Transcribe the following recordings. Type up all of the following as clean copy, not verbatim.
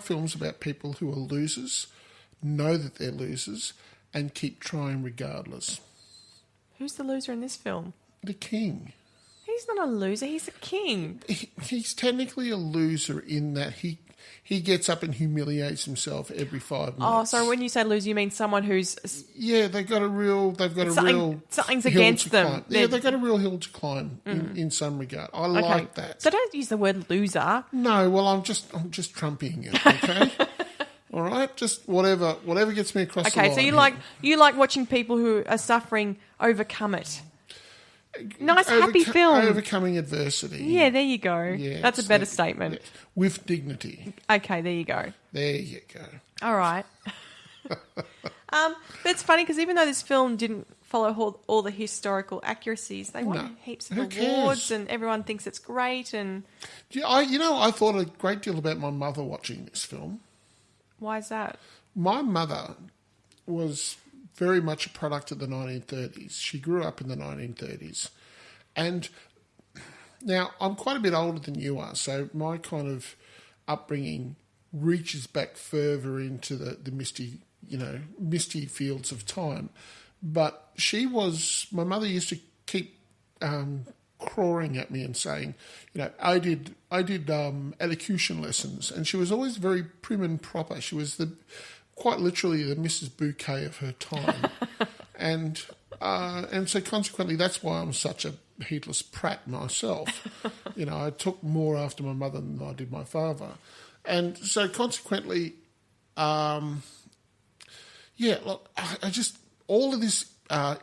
films about people who are losers, know that they're losers, and keep trying regardless. Who's the loser in this film? The king. He's not a loser. He's a king. He's technically a loser in that he gets up and humiliates himself every 5 minutes. Oh, so when you say loser, you mean someone who's... Yeah, Something's against them. Yeah, they've got a real hill to climb in some regard. I like that. So don't use the word loser. No, well, I'm just trumping it, okay? All right? Just whatever gets me across the line. Okay, so you like watching people who are suffering overcome it. Nice, happy film. Overcoming adversity. Yeah, there you go. Yeah, that's a better statement. Yeah. With dignity. Okay, there you go. There you go. All right. That's funny because even though this film didn't follow all the historical accuracies, they won heaps of awards and everyone thinks it's great. And I thought a great deal about my mother watching this film. Why is that? My mother was very much a product of the 1930s. She grew up in the 1930s. And now I'm quite a bit older than you are, so my kind of upbringing reaches back further into the misty fields of time. But my mother used to keep clawing at me and saying, I did elocution lessons, and she was always very prim and proper. She was quite literally the Mrs. Bouquet of her time. and so consequently, that's why I'm such a heedless prat myself. I took more after my mother than I did my father. And so consequently, I just, all of this, I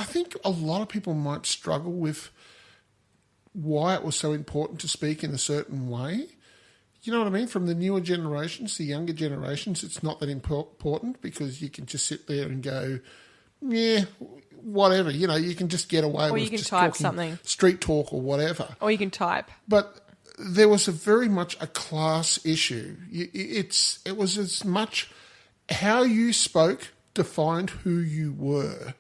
think a lot of people might struggle with why it was so important to speak in a certain way. You know what I mean? From the newer generations to younger generations, it's not that important because you can just sit there and go, yeah, whatever. You can just get away with just type talking something. Street talk or whatever. Or you can type. But there was very much a class issue. It was as much how you spoke defined who you were.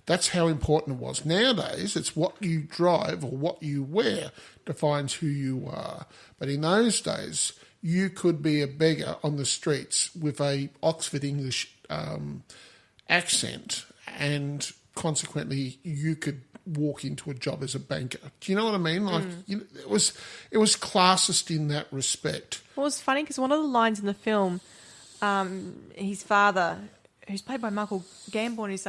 That's how important it was. Nowadays, it's what you drive or what you wear defines who you are. But in those days, you could be a beggar on the streets with a Oxford English accent, and consequently, you could walk into a job as a banker. Do you know what I mean? It was classist in that respect. Well, it was funny because one of the lines in the film, his father, who's played by Michael Gambon, is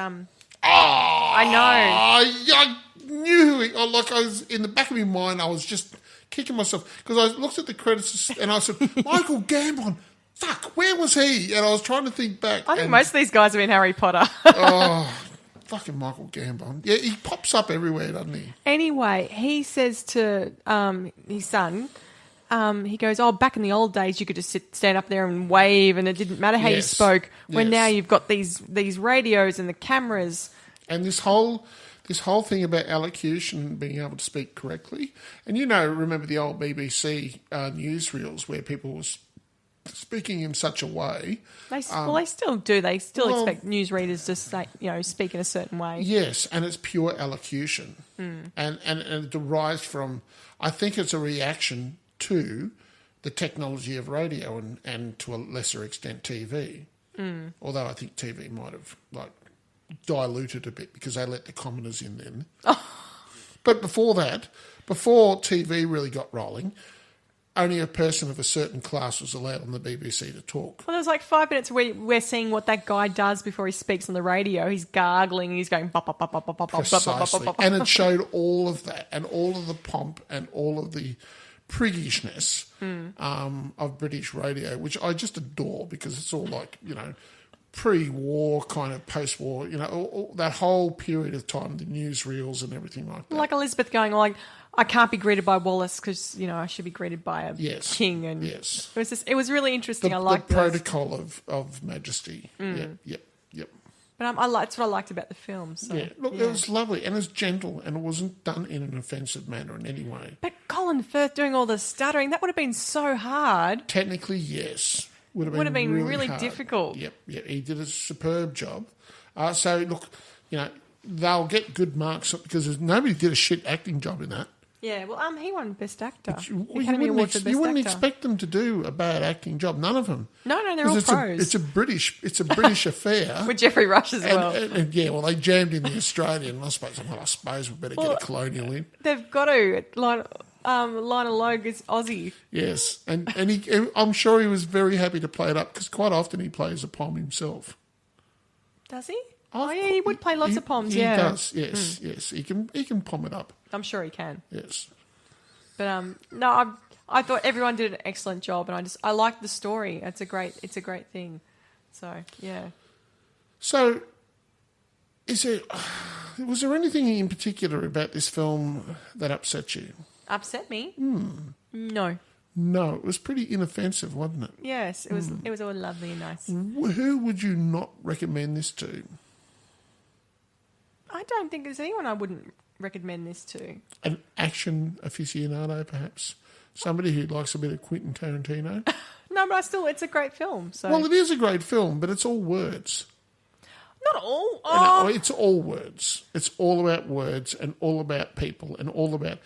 I know. I knew. I was in the back of my mind. I was just kicking myself because I looked at the credits and I said, "Michael Gambon, fuck, where was he?" And I was trying to think back. I think most of these guys are in Harry Potter. Fucking Michael Gambon. Yeah, he pops up everywhere, doesn't he? Anyway, he says to his son, he goes, back in the old days, you could just stand up there and wave and it didn't matter how you spoke. When now you've got these radios and the cameras. And this whole thing about elocution and being able to speak correctly. And remember the old BBC newsreels where people were speaking in such a way. They still do. They still expect newsreaders to say, speak in a certain way. Yes, and it's pure elocution. And it derives from, I think it's a reaction to the technology of radio and to a lesser extent TV. Although I think TV might have diluted a bit because they let the commoners in then. But before TV really got rolling, only a person of a certain class was allowed on the BBC to talk. Well, there's 5 minutes where we're seeing what that guy does before he speaks on the radio. He's gargling, he's going bop, bop, bop, bop, bop, bop, bop, bop, bop, bop, bop. And it showed all of that and all of the pomp and all of the priggishness of British radio, which I just adore because it's all pre-war, kind of post-war, all that whole period of time, the newsreels and everything like that. Like Elizabeth going, I can't be greeted by Wallace because, I should be greeted by a king. And yes. It was really interesting. I liked the protocol of majesty. Yep. But that's what I liked about the film. So, it was lovely and it was gentle and it wasn't done in an offensive manner in any way. But Colin Firth doing all the stuttering, that would have been so hard. Technically, yes. Would have been really difficult. Yep. He did a superb job. So, look, they'll get good marks because nobody did a shit acting job in that. Yeah, well, he won Best Actor. You Academy Award for Best you wouldn't Actor. expect them to do a bad acting job. None of them. No, they're all pros. It's a British affair. With Jeffrey Rush as well. And they jammed in the Australian. I suppose we better get a colonial in. They've got to. Lionel Logue is Aussie. Yes, and I'm sure he was very happy to play it up because quite often he plays a pom himself. Does he? Oh, yeah, he would play lots of poms, he yeah. He does, yes, yes. He can pom it up. I'm sure he can. Yes. But no, I thought everyone did an excellent job, and I liked the story. It's a great thing. So yeah. So, was there anything in particular about this film that upset you? Upset me? No. No, it was pretty inoffensive, wasn't it? Yes, it was. It was all lovely and nice. Who would you not recommend this to? I don't think there's anyone I wouldn't recommend this to. An action aficionado, perhaps? Somebody who likes a bit of Quentin Tarantino? No, but it's a great film. So. Well, it is a great film, but it's all words. Not all. No, it's all words. It's all about words and all about people and all about...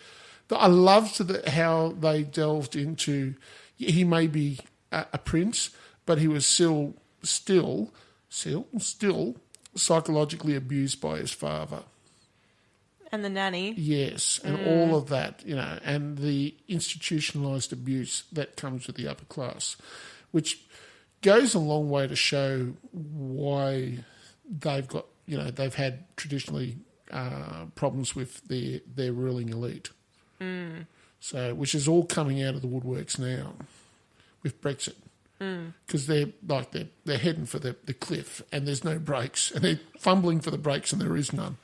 I loved how they delved into... He may be a prince, but he was still psychologically abused by his father. And the nanny. Yes, and all of that, and the institutionalised abuse that comes with the upper class, which goes a long way to show why they've got, they've had traditionally problems with their ruling elite. So, which is all coming out of the woodworks now with Brexit. Because they're heading for the cliff and there's no brakes and they're fumbling for the brakes and there is none.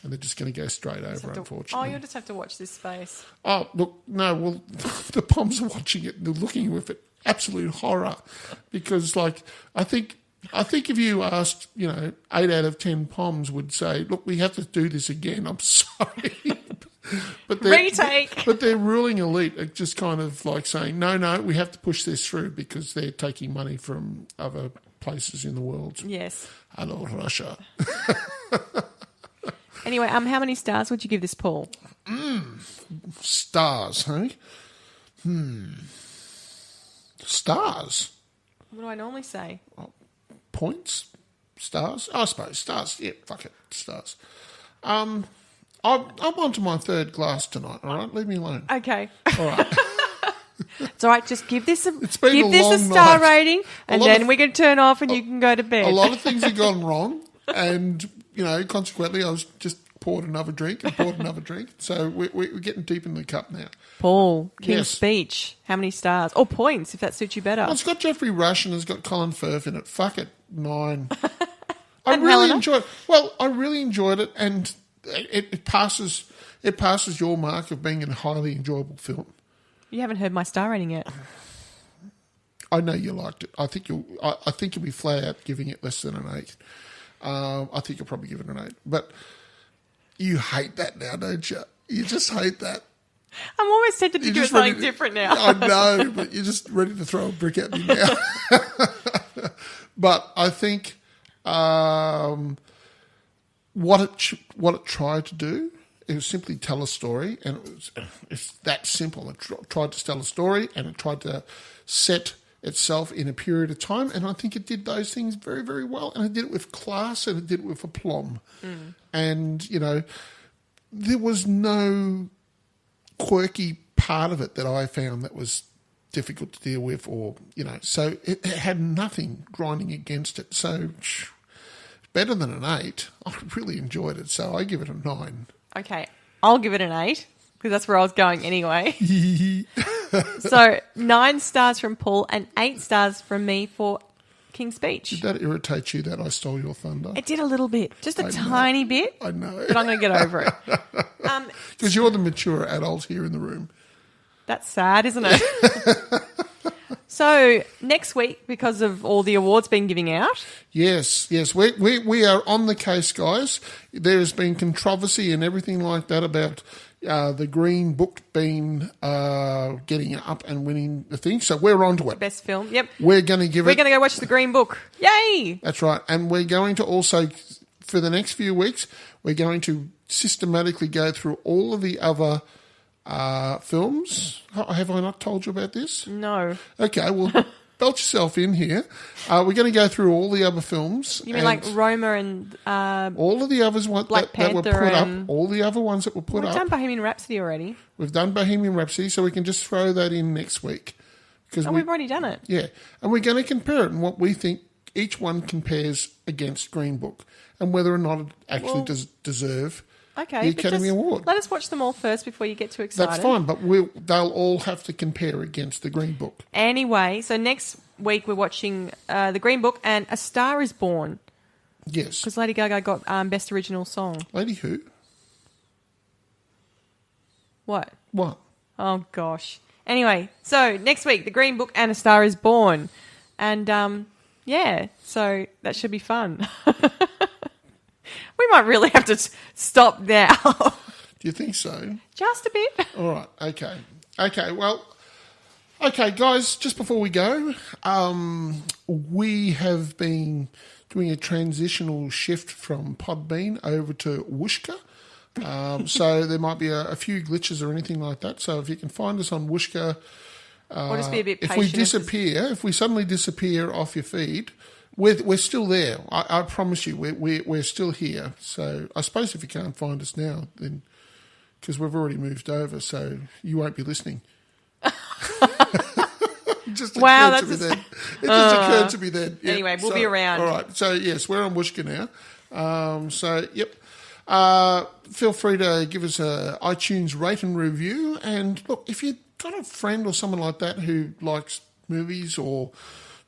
And they're just going to go straight over, unfortunately. You'll just have to watch this space. Oh, look, no, well, the Poms are watching it and they're looking with it absolute horror because, I think if you asked, 8 out of 10 Poms would say, look, we have to do this again. I'm sorry. Retake. But their ruling elite are just kind of saying, no, we have to push this through because they're taking money from other places in the world. Yes. Hello, Russia. Anyway, how many stars would you give this, Paul? Stars, hey? Stars. What do I normally say? Points? Stars? I suppose stars. Yeah, fuck it. Stars. I'm on to my third glass tonight, all right? Leave me alone. Okay. All right. It's all right. Just give this a long star night. rating, and then we can turn off and you can go to bed. A lot of things have gone wrong, and, consequently, I was just poured another drink. So we're getting deep in the cup now. Paul, King's Yes. Speech. How many stars? Or points, if that suits you better. Well, it's got Jeffrey Rush and it's got Colin Firth in it. Fuck it. 9. I And really Helena? enjoyed it. Well, I really enjoyed it, and it passes your mark of being a highly enjoyable film. You haven't heard my star rating yet. I know you liked it. I think you'll be flat out giving it less than an 8. I think you'll probably give it an 8. But you hate that now, don't you? You just hate that. I'm always tempted to do something different now. I know, but you're just ready to throw a brick at me now. But I think what it tried to do, it was simply tell a story, and it's that simple. It tried to tell a story, and it tried to set itself in a period of time, and I think it did those things very, very well, and it did it with class, and it did it with aplomb. And, there was no quirky part of it that I found that was difficult to deal with or, so it had nothing grinding against it. So better than an 8. I really enjoyed it. So I give it a 9. Okay, I'll give it an 8 because that's where I was going anyway. So 9 stars from Paul and 8 stars from me for King's Speech. Did that irritate you that I stole your thunder? It did a little bit, just a tiny bit. I know. But I'm going to get over it. Because you're the mature adult here in the room. That's sad, isn't it? So next week, because of all the awards being giving out. Yes. We are on the case, guys. There has been controversy and everything like that about the Green Book being getting up and winning the thing. So we're on to it. Best film, yep. We're going to go watch the Green Book. Yay! That's right. And we're going to also, for the next few weeks, we're going to systematically go through all of the other films. Have I not told you about this? No. Okay, well, belt yourself in here. We're going to go through all the other films. You mean like Roma and all of the others that were put up. All the other ones that were put up. We've done Bohemian Rhapsody already. We've done Bohemian Rhapsody, so we can just throw that in next week. We've already done it. Yeah, and we're going to compare it and what we think each one compares against Green Book and whether or not it actually does deserve the Academy Award. Let us watch them all first before you get too excited. That's fine, but they'll all have to compare against the Green Book. Anyway, so next week we're watching the Green Book and A Star is Born. Yes. Because Lady Gaga got Best Original Song. Lady who? What? What? Oh, gosh. Anyway, so next week, The Green Book and A Star is Born. And, so that should be fun. We might really have to stop now. Do you think so? Just a bit. All right. Okay. Okay, guys, just before we go, we have been doing a transitional shift from Podbean over to Whooshka. So there might be a few glitches or anything like that. So if you can find us on Whooshka, or just be a bit patient. If we suddenly disappear off your feed, we're still there. I promise you, we're still here. So I suppose if you can't find us now, then because we've already moved over, so you won't be listening. It just occurred to me then. Yep. Anyway, we'll be around. All right. So yes, we're on Whooshka now. Yep. Feel free to give us a iTunes rate and review. And look, if you've got a friend or someone like that who likes movies or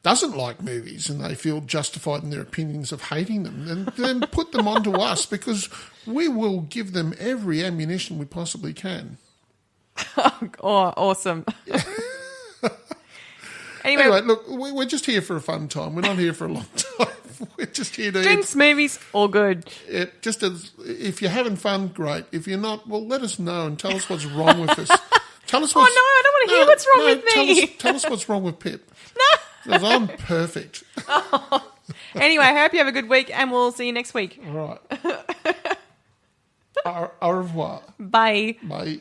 doesn't like movies and they feel justified in their opinions of hating them, then put them on to us because we will give them every ammunition we possibly can. Oh, awesome. Anyway, look, we're just here for a fun time. We're not here for a long time. We're just here to... Drinks, movies, all good. Just as, if you're having fun, great. If you're not, well, let us know and tell us what's wrong with us. Tell us what's... Oh, no, I don't want to hear what's wrong with me. Tell us what's wrong with Pip. No. Because I'm perfect. Oh. Anyway, I hope you have a good week and we'll see you next week. All right. Au revoir. Bye. Bye.